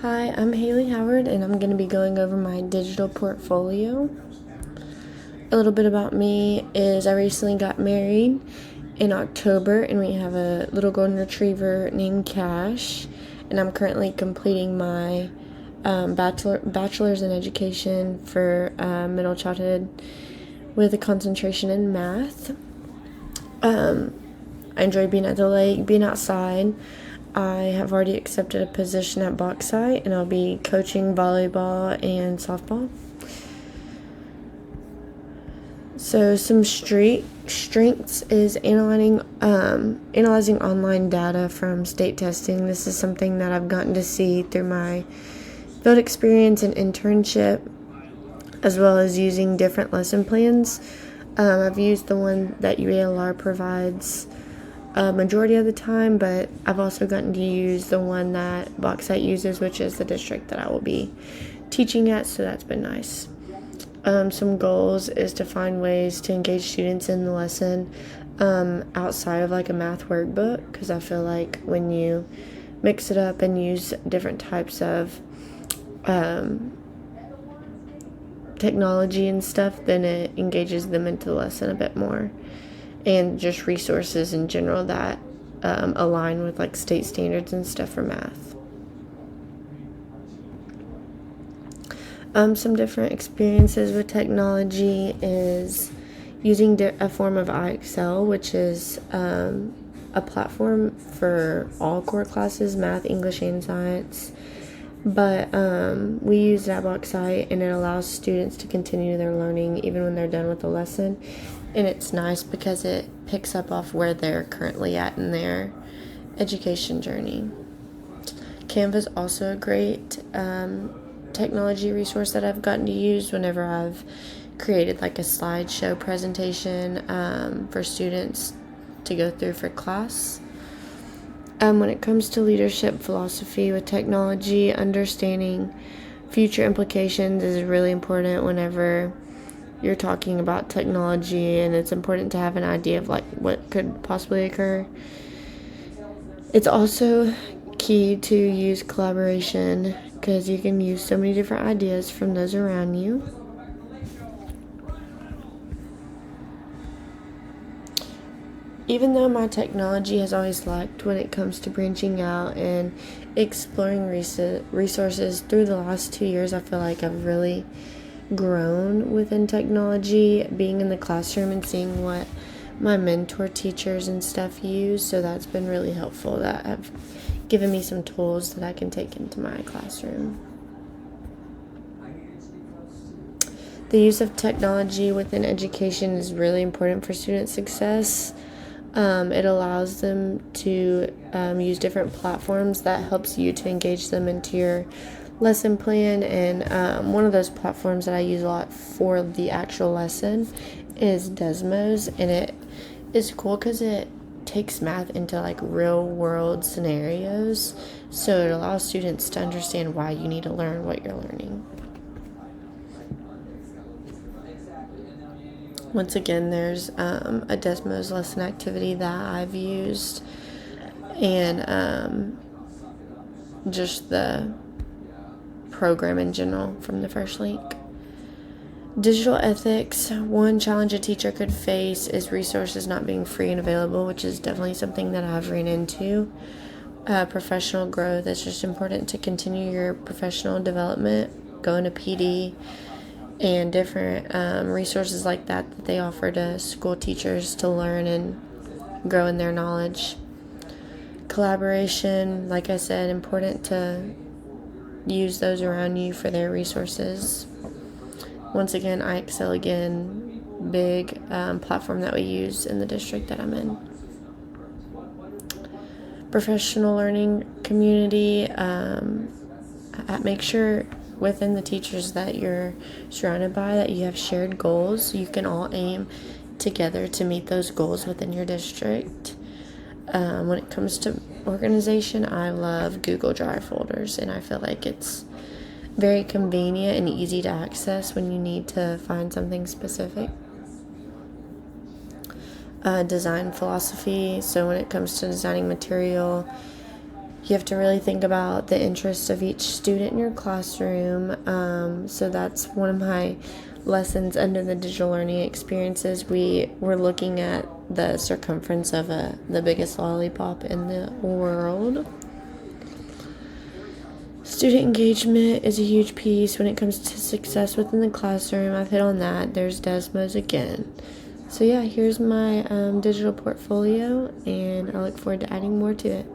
Hi, I'm Haley Howard, and I'm going to be going over my digital portfolio. A little bit about me is I recently got married in October, and we have a little golden retriever named Cash, and I'm currently completing my bachelor's in education for middle childhood with a concentration in math. I enjoy being at the lake, being outside. I have already accepted a position at Bauxite, and I'll be coaching volleyball and softball. So some strengths is analyzing online data from state testing. This is something that I've gotten to see through my field experience and internship, as well as using different lesson plans. I've used the one that UALR provides a majority of the time, but I've also gotten to use the one that Bauxite uses, which is the district that I will be teaching at, so that's been nice. Some goals is to find ways to engage students in the lesson outside of like a math workbook, because I feel like when you mix it up and use different types of technology and stuff, then it engages them into the lesson a bit more, and just resources in general that align with like state standards and stuff for math. Some different experiences with technology is using a form of iExcel, which is a platform for all core classes, math, English, and science. But we use that Bauxite, and it allows students to continue their learning even when they're done with the lesson. And it's nice because it picks up off where they're currently at in their education journey. Canva is also a great technology resource that I've gotten to use whenever I've created like a slideshow presentation for students to go through for class. When it comes to leadership philosophy with technology, understanding future implications is really important whenever you're talking about technology, and it's important to have an idea of like what could possibly occur. It's also key to use collaboration, because you can use so many different ideas from those around you. Even though my technology has always lacked when it comes to branching out and exploring resources, through the last 2 years, I feel like I've really grown within technology, being in the classroom and seeing what my mentor teachers and stuff use. So that's been really helpful, that have given me some tools that I can take into my classroom. The use of technology within education is really important for student success. It allows them to use different platforms that helps you to engage them into your lesson plan, and one of those platforms that I use a lot for the actual lesson is Desmos, and it is cool because it takes math into like real world scenarios, so it allows students to understand why you need to learn what you're learning. Once again, there's a Desmos lesson activity that I've used, and just the program in general from the first link. Digital ethics. One challenge a teacher could face is resources not being free and available, which is definitely something that I've ran into. Professional growth. It's just important to continue your professional development, going to PD, and different resources like that they offer to school teachers to learn and grow in their knowledge. Collaboration, like I said, important to use those around you for their resources. Once again, iExcel again, big platform that we use in the district that I'm in. Professional learning community, make sure within the teachers that you're surrounded by that you have shared goals, so you can all aim together to meet those goals within your district. When it comes to organization, I love Google Drive folders, and I feel like it's very convenient and easy to access when you need to find something specific. Design philosophy, so when it comes to designing material, You have to really think about the interests of each student in your classroom. So that's one of my lessons under the digital learning experiences. We were looking at the circumference of the biggest lollipop in the world. Student engagement is a huge piece when it comes to success within the classroom. I've hit on that. There's Desmos again. So yeah, here's my digital portfolio, and I look forward to adding more to it.